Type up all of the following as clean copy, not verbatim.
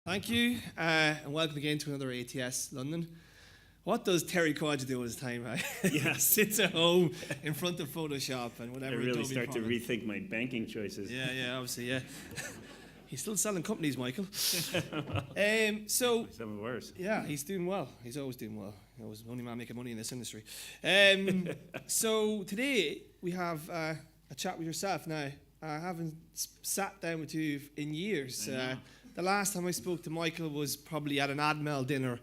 Thank you, and welcome again to another ATS London. What does Terry Quadra do with his time? Yeah. He sits at home in front of Photoshop and whatever. I really Adobe start to promise. rethink my banking choices. Yeah, obviously, yeah. He's still selling companies, Michael. So Some worse. yeah, he's doing well. He's always doing well. He was the only man making money in this industry. So today we have a chat with yourself. Now, I haven't sat down with you in years. The last time I spoke to Michael was probably at an Admel dinner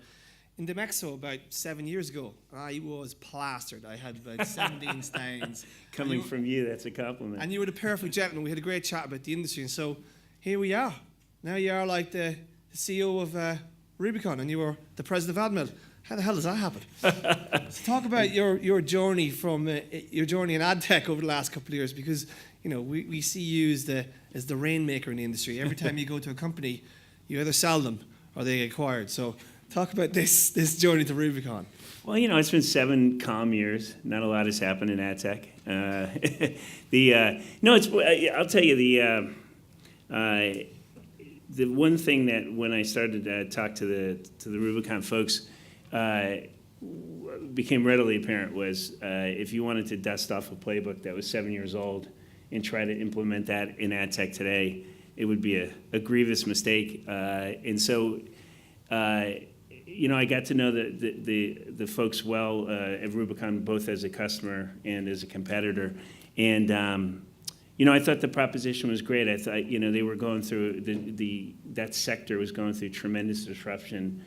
in Demexo about 7 years ago. I was plastered. I had about 17 stains. Coming from you, that's a compliment. And you were the perfect gentleman. We had a great chat about the industry. And so here we are. Now you are like the CEO of Rubicon, and you were the president of Admel. How the hell does that happen? So talk about your journey from your journey in ad tech over the last couple of years, because we see you as the rainmaker in the industry. Every time you go to a company, you either sell them or they get acquired. So talk about this journey to Rubicon. Well, it's been 7 calm years. Not a lot has happened in ad tech. I'll tell you the one thing that when I started to talk to the Rubicon folks became readily apparent was if you wanted to dust off a playbook that was 7 years old and try to implement that in ad tech today, it would be a grievous mistake. And so, I got to know the folks well at Rubicon, both as a customer and as a competitor. And I thought the proposition was great. I thought they were going through that sector was going through tremendous disruption,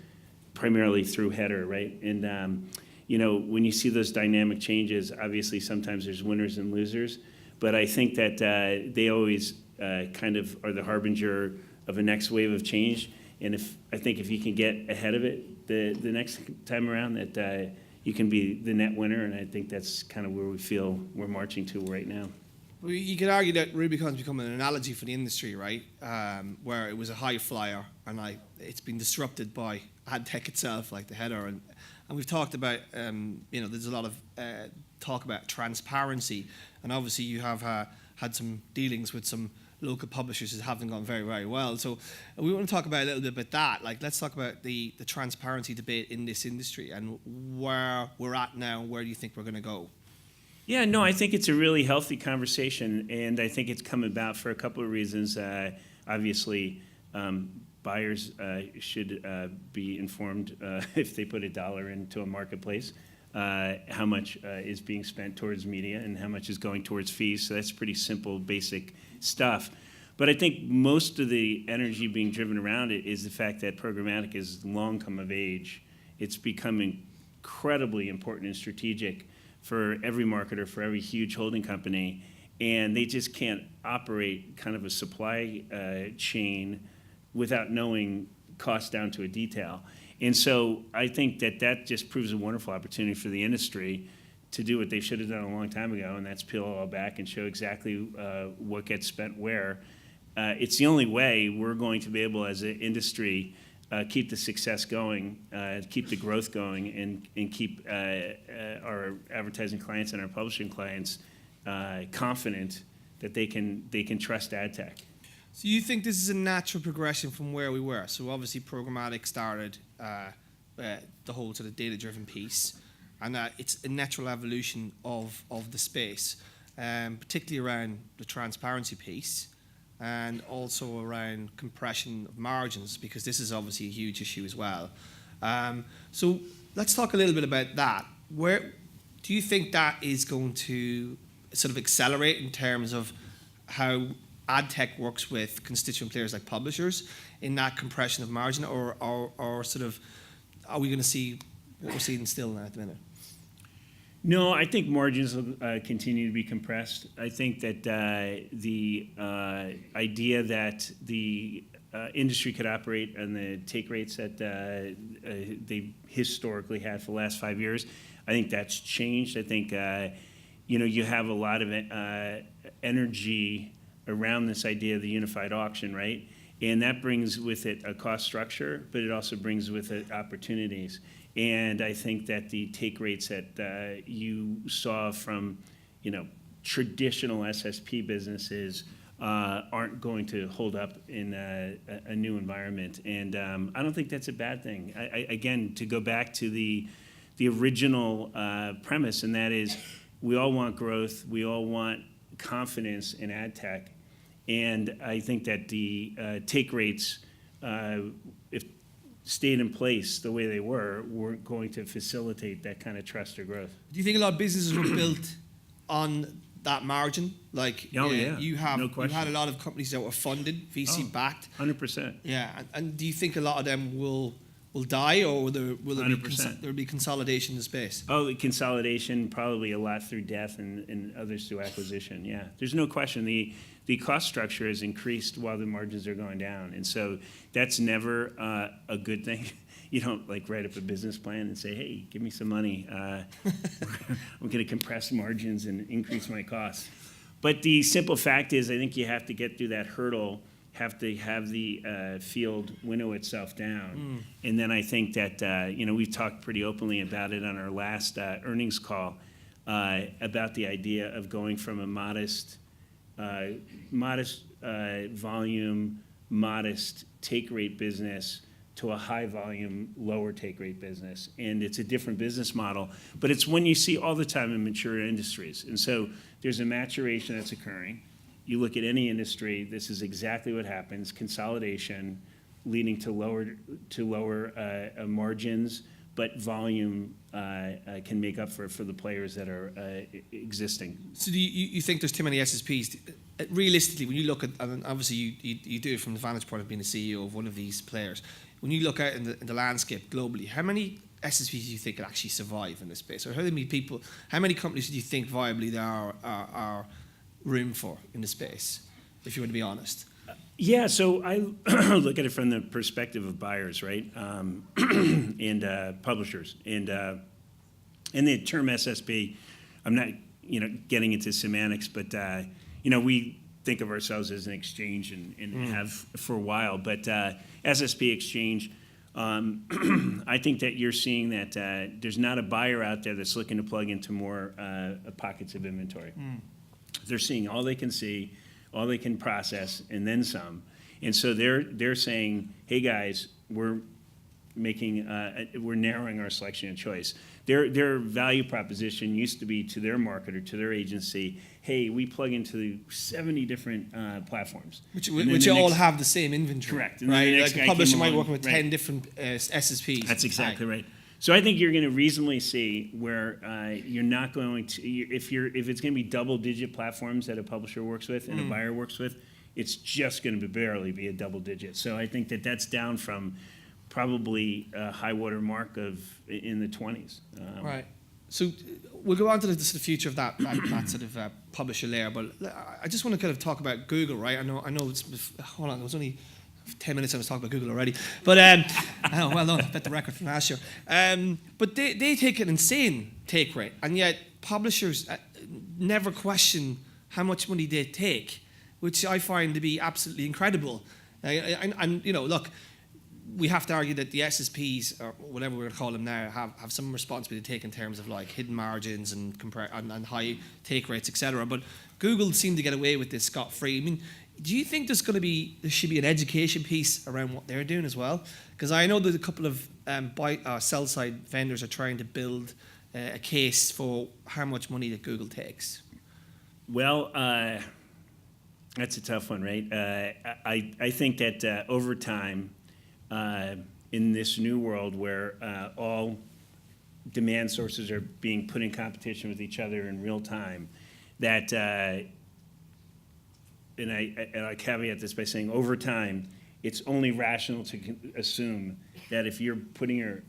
primarily through header, right? And when you see those dynamic changes, obviously sometimes there's winners and losers, but I think that they always kind of are the harbinger of a next wave of change. And if you can get ahead of it the next time around, that you can be the net winner. And I think that's kind of where we feel we're marching to right now. Well, you could argue that Rubicon's become an analogy for the industry, right? Where it was a high flyer, and it's been disrupted by ad tech itself, like the header. And we've talked about, there's a lot of talk about transparency, and obviously you have had some dealings with some local publishers that haven't gone very, very well. So we want to talk about a little bit about that. Like, let's talk about the transparency debate in this industry and where we're at now, and where do you think we're going to go? Yeah, no, I think it's a really healthy conversation, and I think it's come about for a couple of reasons. Obviously, buyers should be informed if they put $1 into a marketplace, how much is being spent towards media and how much is going towards fees. So that's pretty simple, basic stuff. But I think most of the energy being driven around it is the fact that programmatic has long come of age. It's become incredibly important and strategic for every marketer, for every huge holding company, and they just can't operate kind of a supply chain without knowing cost down to a detail. And so I think that just proves a wonderful opportunity for the industry to do what they should have done a long time ago, and that's peel it all back and show exactly what gets spent where. It's the only way we're going to be able, as an industry, keep the success going, keep the growth going, and keep our advertising clients and our publishing clients confident that they can trust ad tech. So you think this is a natural progression from where we were? So obviously programmatic started the whole sort of data-driven piece, and it's a natural evolution of the space, particularly around the transparency piece, and also around compression of margins, because this is obviously a huge issue as well. So let's talk a little bit about that. Where do you think that is going to sort of accelerate in terms of how ad tech works with constituent players like publishers in that compression of margin, or sort of are we going to see what we're seeing still now at the minute? No, I think margins will continue to be compressed. I think that the idea that the industry could operate on the take rates that they historically had for the last 5 years, I think that's changed. I think you have a lot of energy around this idea of the unified auction, right? And that brings with it a cost structure, but it also brings with it opportunities. And I think that the take rates that you saw from, traditional SSP businesses aren't going to hold up in a new environment. And I don't think that's a bad thing. Again, to go back to the original premise, and that is we all want growth, we all want confidence in ad tech, and I think that the take rates, if stayed in place the way they weren't going to facilitate that kind of trust or growth. Do you think a lot of businesses were built on that margin? Like, Oh, yeah. you No question. had a lot of companies that were funded, VC backed. 100%. Yeah, and do you think a lot of them will die, or will there be 100%. there'll be consolidation in the space? Oh, consolidation, probably a lot through death and others through acquisition, yeah. There's no question. The cost structure has increased while the margins are going down. And so that's never a good thing. You don't like write up a business plan and say, hey, give me some money. I'm going to compress margins and increase my costs. But the simple fact is I think you have to get through that hurdle, have to have the field winnow itself down. And then I think that, we've talked pretty openly about it on our last earnings call about the idea of going from a modest volume, modest take rate business to a high volume, lower take rate business. And it's a different business model, but it's one you see all the time in mature industries. And so there's a maturation that's occurring. You look at any industry, this is exactly what happens: consolidation leading to lower margins, but volume can make up for the players that are existing. So do you think there's too many SSPs? Realistically, when you look at, and obviously you do it from the vantage point of being the CEO of one of these players, when you look out in the landscape globally, how many SSPs do you think could actually survive in this space? Or how many companies do you think viably there are room for in the space, if you want to be honest? Yeah, so I look at it from the perspective of buyers, right, and publishers, and the term SSP. I'm not, getting into semantics, but we think of ourselves as an exchange and have for a while. But SSP exchange, I think that you're seeing that there's not a buyer out there that's looking to plug into more pockets of inventory. They're seeing all they can see, all they can process, and then some. And so they're saying, hey guys, we're narrowing our selection and choice. Their value proposition used to be to their marketer, to their agency, hey, we plug into 70 different platforms. Which all have the same inventory. Correct. Right? Like a publisher might work with 10 different SSPs. That's exactly right. So I think you're going to reasonably see where you're not going to, if it's going to be double-digit platforms that a publisher works with and a buyer works with, it's just going to barely be a double-digit. So I think that that's down from probably a high water mark in the 20s. Right. So we'll go on to the future of that sort of publisher layer, but I just want to kind of talk about Google, right? I know hold on, it was only 10 minutes I was talking about Google already. But, well done, I bet the record from last year. But they take an insane take rate, and yet publishers never question how much money they take, which I find to be absolutely incredible. And look, we have to argue that the SSPs, or whatever we're going to call them now, have some responsibility to take in terms of like hidden margins and high take rates, etc. But Google seemed to get away with this scot-free. I mean, do you think there should be an education piece around what they're doing as well? Because I know that a couple of sell-side vendors are trying to build a case for how much money that Google takes. Well, that's a tough one, right? I think that over time, in this new world where all demand sources are being put in competition with each other in real time, that and I caveat this by saying over time, it's only rational to assume that if you're putting your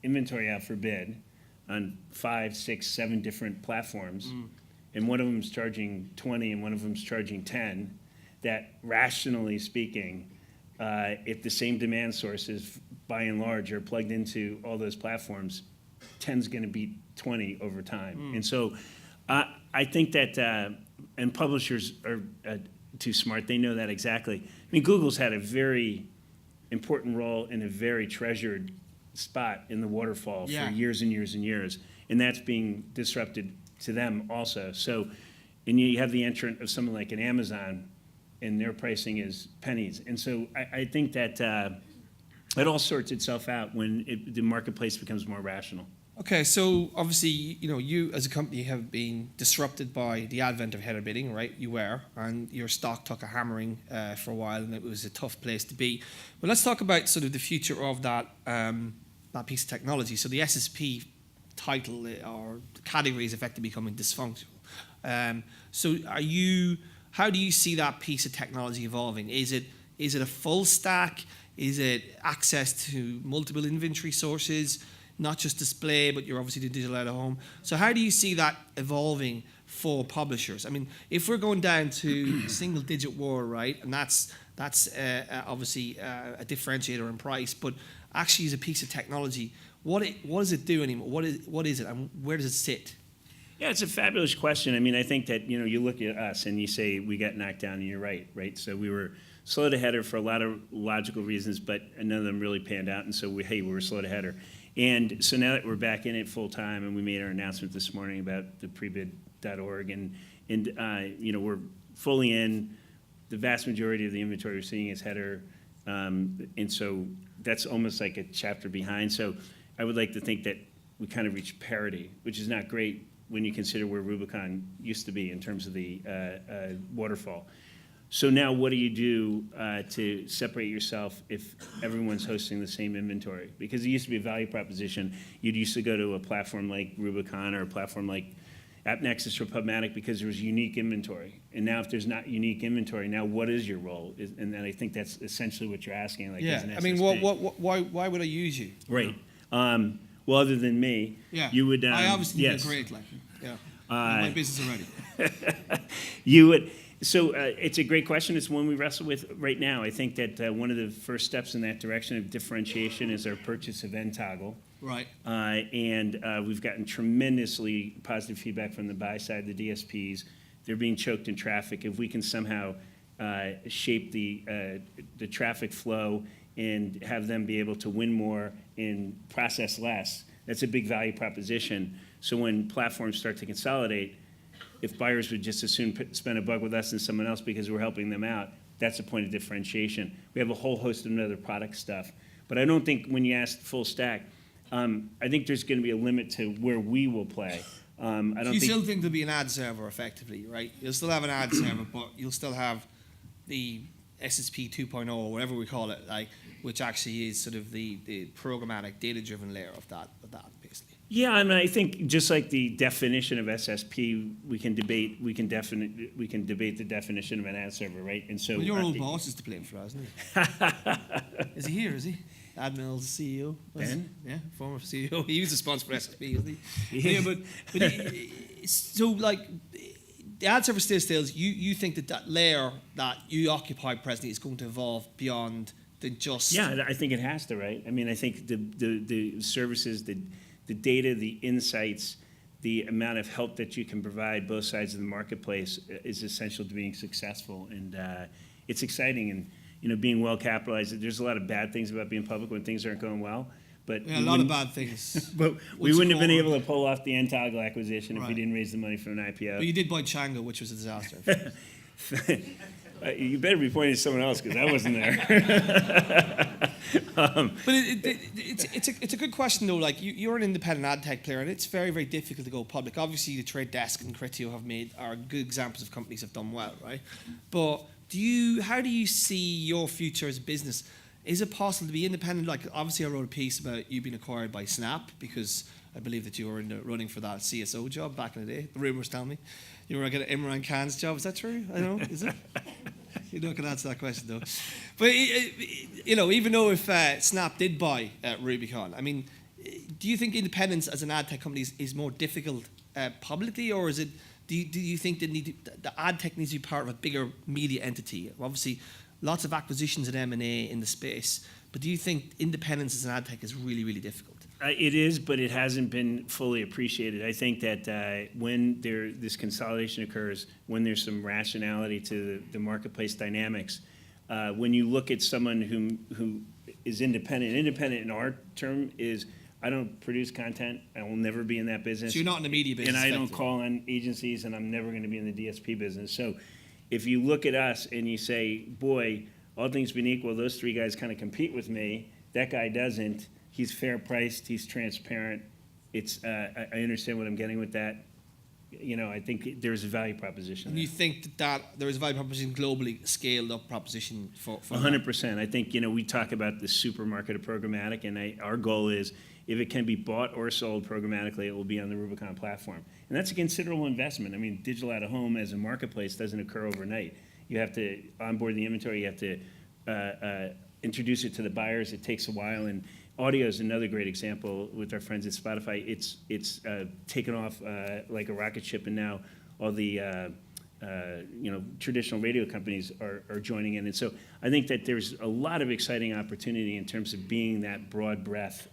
inventory out for bid on 5, 6, 7 different platforms, and one of them's charging 20 and one of them's charging 10, that rationally speaking, if the same demand sources by and large are plugged into all those platforms, 10's going to beat 20 over time. And so I think that, and publishers are too smart, they know that exactly. I mean, Google's had a very important role and a very treasured spot in the waterfall for years and years and years, and that's being disrupted to them also. So, and you have the entrant of someone like an Amazon, and their pricing is pennies. And so I think that it all sorts itself out when the marketplace becomes more rational. Okay, so obviously, you as a company have been disrupted by the advent of header bidding, right? You were, and your stock took a hammering for a while, and it was a tough place to be. But let's talk about sort of the future of that piece of technology. So the SSP title or category is effectively becoming dysfunctional. So how do you see that piece of technology evolving? Is it a full stack? Is it access to multiple inventory sources? Not just display, but you're obviously doing digital out of home. So how do you see that evolving for publishers? I mean, if we're going down to a single-digit war, right, and that's obviously a differentiator in price, but actually as a piece of technology, what does it do anymore? What is it, and where does it sit? Yeah, it's a fabulous question. I mean, I think that, you look at us and you say we got knocked down, and you're right? So we were slow to header for a lot of logical reasons, but none of them really panned out, and so we were slow to header. And so now that we're back in it full time, and we made our announcement this morning about the prebid.org, and we're fully in. The vast majority of the inventory we're seeing is header, and so that's almost like a chapter behind. So I would like to think that we kind of reached parity, which is not great when you consider where Rubicon used to be in terms of the waterfall. So now what do you do to separate yourself if everyone's hosting the same inventory? Because it used to be a value proposition. You'd used to go to a platform like Rubicon or a platform like AppNexus or PubMatic because there was unique inventory. And now if there's not unique inventory, now what is your role? And then I think that's essentially what you're asking. Like, yeah, as an I mean, SSP. why would I use you? Right. Well, other than me, yeah. You would. I obviously yes. do great, like, yeah. My business already. You would. So it's a great question. It's one we wrestle with right now. I think that one of the first steps in that direction of differentiation is our purchase of nToggle. Right. And we've gotten tremendously positive feedback from the buy side, the DSPs. They're being choked in traffic. If we can somehow shape the traffic flow and have them be able to win more and process less, that's a big value proposition. So when platforms start to consolidate, if buyers would just as soon spend $1 with us than someone else because we're helping them out, that's a point of differentiation. We have a whole host of other product stuff. But I don't think when you ask full stack, I think there's going to be a limit to where we will play. Still think there'll be an ad server effectively, right? You'll still have an ad server, but you'll still have the SSP 2.0 or whatever we call it, like, which actually is sort of the programmatic data-driven layer of that basically. Yeah, I mean, I think just like the definition of SSP, we can debate the definition of an ad server, right? And so, well, your old boss is to blame for that, isn't he? Is he here? Is he? Admiral's CEO. Ben? Yeah, former CEO. He was a sponsor for SSP, isn't he? Yeah, but so like the ad server still. You think that layer that you occupy presently is going to evolve beyond than just. Yeah, I think it has to, right? I mean, I think the services, the data, the insights, the amount of help that you can provide both sides of the marketplace is essential to being successful. And it's exciting and, being well capitalized. There's a lot of bad things about being public when things aren't going well. But yeah, a lot of bad things. But we wouldn't have been able to pull off the nToggle acquisition if we didn't raise the money from an IPO. But you did buy Chango, which was a disaster. You better be pointing to someone else because I wasn't there. But it's a good question though. Like you're an independent ad tech player, and it's very, very difficult to go public. Obviously, the Trade Desk and Criteo are good examples of companies that have done well, right? But how do you see your future as a business? Is it possible to be independent? Like obviously, I wrote a piece about you being acquired by Snap because I believe that you were in the running for that CSO job back in the day. The rumors tell me you were getting Imran Khan's job. Is that true? I don't know. Is it? You're not going to answer that question though. But even though if Snap did buy Rubicon, I mean, do you think independence as an ad tech company is more difficult publicly, or is it? Do you think the ad tech needs to be part of a bigger media entity? Obviously, lots of acquisitions and M&A in the space. But do you think independence as an ad tech is really, really difficult? It is, but it hasn't been fully appreciated. I think that when this consolidation occurs, when there's some rationality to the marketplace dynamics, when you look at someone who is independent in our term is, I don't produce content. I will never be in that business. So you're not in the media business. And I don't call on agencies, and I'm never going to be in the DSP business. So if you look at us and you say, boy, all things being equal, those three guys kind of compete with me. That guy doesn't. He's fair priced. He's transparent. It's I understand what I'm getting with that. You know, I think there's a value proposition. And you think that there is a value proposition globally, scaled up proposition for 100%. I think, you know, we talk about the supermarket of programmatic, and our goal is if it can be bought or sold programmatically, it will be on the Rubicon platform. And that's a considerable investment. I mean, digital out of home as a marketplace doesn't occur overnight. You have to onboard the inventory. You have to introduce it to the buyers. It takes a while. And audio is another great example with our friends at Spotify. It's taken off like a rocket ship, and now all the traditional radio companies are joining in. And so I think that there's a lot of exciting opportunity in terms of being that broad breadth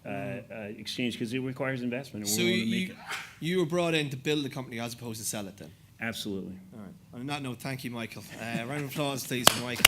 exchange, because it requires investment. And so we're willing to make it. You were brought in to build a company as opposed to sell it then? Absolutely. All right. On that note, thank you, Michael. Round of applause, please, for Michael.